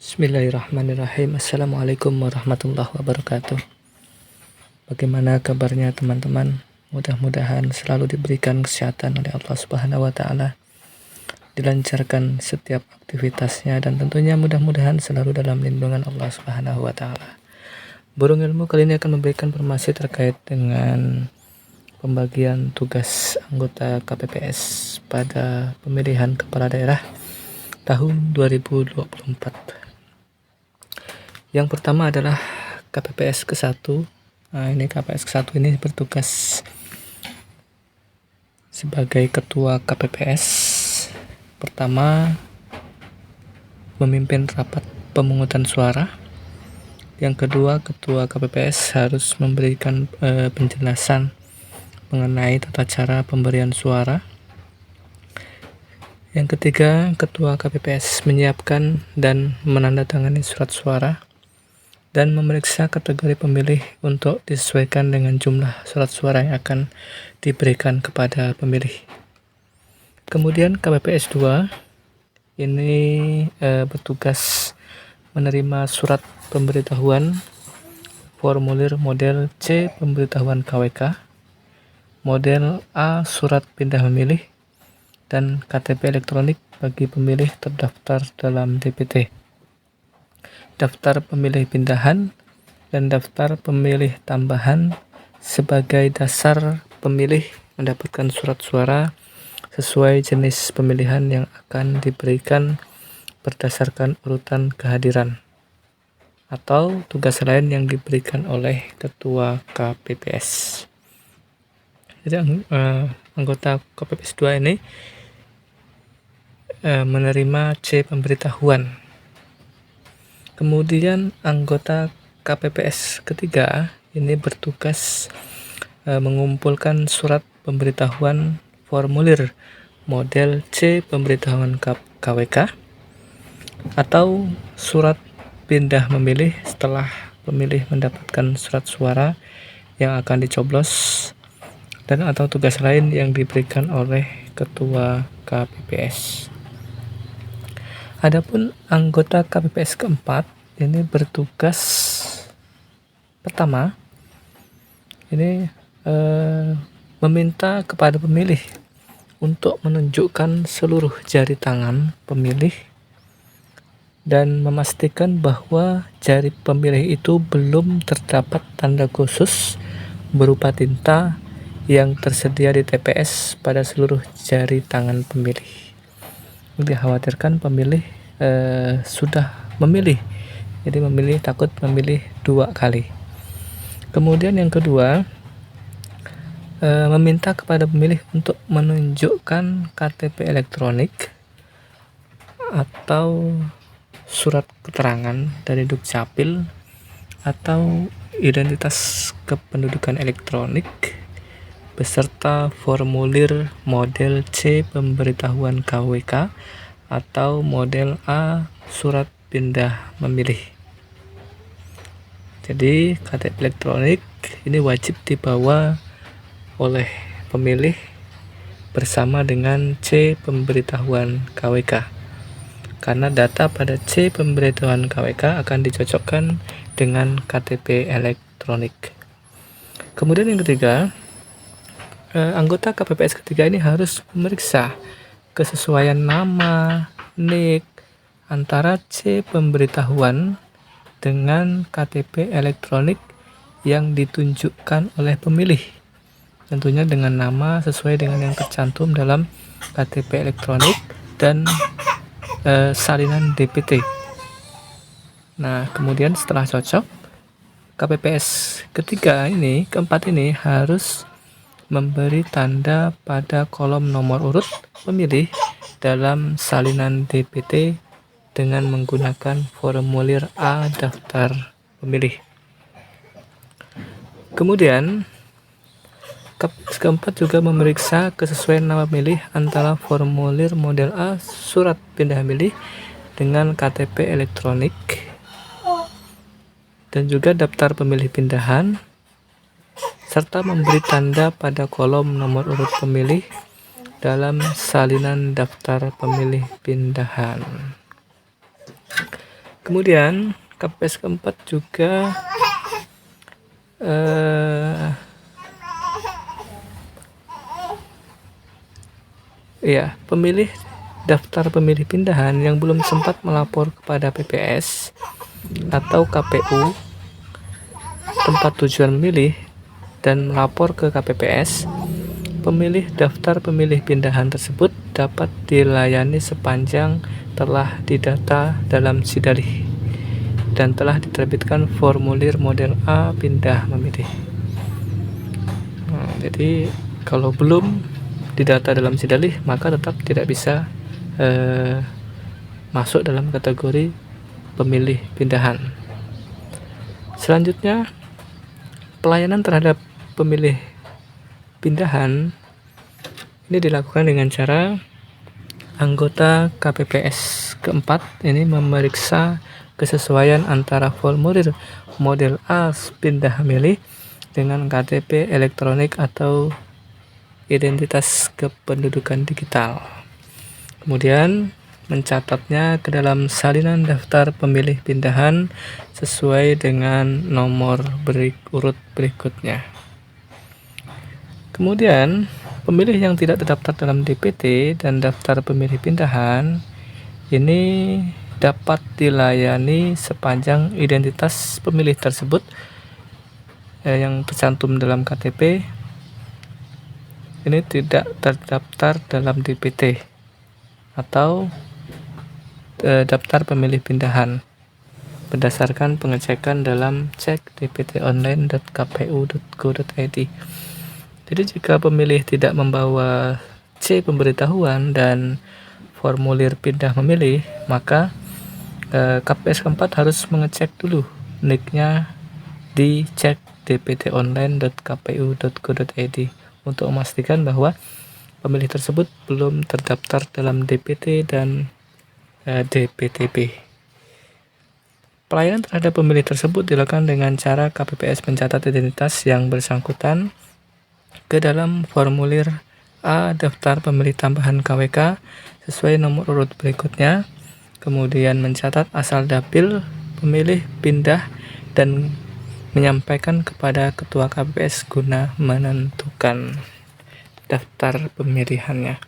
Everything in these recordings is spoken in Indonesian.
Bismillahirrahmanirrahim. Assalamualaikum warahmatullahi wabarakatuh. Bagaimana kabarnya teman-teman? Mudah-mudahan selalu diberikan kesehatan oleh Allah Subhanahu wa taala, dilancarkan setiap aktivitasnya, dan tentunya mudah-mudahan selalu dalam lindungan Allah Subhanahu wa taala. Burung Ilmu kali ini akan memberikan informasi terkait dengan pembagian tugas anggota KPPS pada pemilihan kepala daerah tahun 2024. Yang pertama adalah KPPS ke-1. Ini KPPS ke-1 ini bertugas sebagai ketua KPPS. Pertama, memimpin rapat pemungutan suara. Yang kedua, ketua KPPS harus memberikan penjelasan mengenai tata cara pemberian suara. Yang ketiga, ketua KPPS menyiapkan dan menandatangani surat suara dan memeriksa kategori pemilih untuk disesuaikan dengan jumlah surat suara yang akan diberikan kepada pemilih. Kemudian KPPS 2 ini bertugas menerima surat pemberitahuan formulir model C pemberitahuan KWK, model A surat pindah memilih, dan KTP elektronik bagi pemilih terdaftar dalam DPT, daftar pemilih pindahan, dan daftar pemilih tambahan sebagai dasar pemilih mendapatkan surat suara sesuai jenis pemilihan yang akan diberikan berdasarkan urutan kehadiran atau tugas lain yang diberikan oleh ketua KPPS. Jadi anggota KPPS 2 ini menerima C pemberitahuan. Kemudian anggota KPPS ketiga ini bertugas mengumpulkan surat pemberitahuan formulir model C pemberitahuan KWK atau surat pindah memilih setelah pemilih mendapatkan surat suara yang akan dicoblos, dan atau tugas lain yang diberikan oleh ketua KPPS. Adapun anggota KPPS keempat ini bertugas pertama ini meminta kepada pemilih untuk menunjukkan seluruh jari tangan pemilih dan memastikan bahwa jari pemilih itu belum terdapat tanda khusus berupa tinta yang tersedia di TPS pada seluruh jari tangan pemilih. Dikhawatirkan pemilih sudah memilih, jadi memilih takut memilih 2 kali. Kemudian yang kedua, meminta kepada pemilih untuk menunjukkan KTP elektronik atau surat keterangan dari Dukcapil atau identitas kependudukan elektronik beserta formulir model C pemberitahuan KWK atau model A surat pindah memilih. Jadi KTP elektronik ini wajib dibawa oleh pemilih bersama dengan C pemberitahuan KWK, karena data pada C pemberitahuan KWK akan dicocokkan dengan KTP elektronik. Kemudian yang ketiga, anggota KPPS ketiga ini harus memeriksa kesesuaian nama, NIK antara C pemberitahuan dengan KTP elektronik yang ditunjukkan oleh pemilih, tentunya dengan nama sesuai dengan yang tercantum dalam KTP elektronik dan salinan DPT. Nah, kemudian setelah cocok, KPPS keempat ini harus memberi tanda pada kolom nomor urut pemilih dalam salinan DPT dengan menggunakan formulir A daftar pemilih. Kemudian KPPS keempat juga memeriksa kesesuaian nama pemilih antara formulir model A surat pindah memilih dengan KTP elektronik dan juga daftar pemilih pindahan, serta memberi tanda pada kolom nomor urut pemilih dalam salinan daftar pemilih pindahan. Kemudian KPPS keempat juga pemilih daftar pemilih pindahan yang belum sempat melapor kepada PPS atau KPU tempat tujuan memilih dan melapor ke KPPS, pemilih daftar pemilih pindahan tersebut dapat dilayani sepanjang telah didata dalam Sidalih dan telah diterbitkan formulir model A pindah memilih. Jadi kalau belum didata dalam Sidalih maka tetap tidak bisa masuk dalam kategori pemilih pindahan. Selanjutnya, pelayanan terhadap pemilih pindahan ini dilakukan dengan cara anggota KPPS keempat ini memeriksa kesesuaian antara formulir model A pindah milih dengan KTP elektronik atau identitas kependudukan digital. Kemudian mencatatnya ke dalam salinan daftar pemilih pindahan sesuai dengan nomor urut berikutnya. Kemudian, pemilih yang tidak terdaftar dalam DPT dan daftar pemilih pindahan ini dapat dilayani sepanjang identitas pemilih tersebut yang tercantum dalam KTP ini tidak terdaftar dalam DPT atau daftar pemilih pindahan berdasarkan pengecekan dalam cek dptonline.kpu.go.id. Jadi jika pemilih tidak membawa C pemberitahuan dan formulir pindah memilih, maka KPPS keempat harus mengecek dulu nicknya di cek dptonline.kpu.go.id untuk memastikan bahwa pemilih tersebut belum terdaftar dalam DPT dan DPTB. Pelayanan terhadap pemilih tersebut dilakukan dengan cara KPPS mencatat identitas yang bersangkutan ke dalam formulir A daftar pemilih tambahan KWK sesuai nomor urut berikutnya, kemudian mencatat asal dapil pemilih pindah dan menyampaikan kepada ketua KPPS guna menentukan daftar pemilihannya.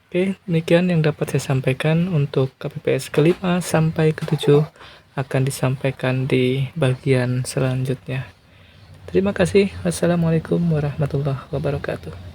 Oke, demikian yang dapat saya sampaikan untuk KPPS ke-5 sampai ke-7 akan disampaikan di bagian selanjutnya. Terima kasih. Wassalamualaikum warahmatullahi wabarakatuh.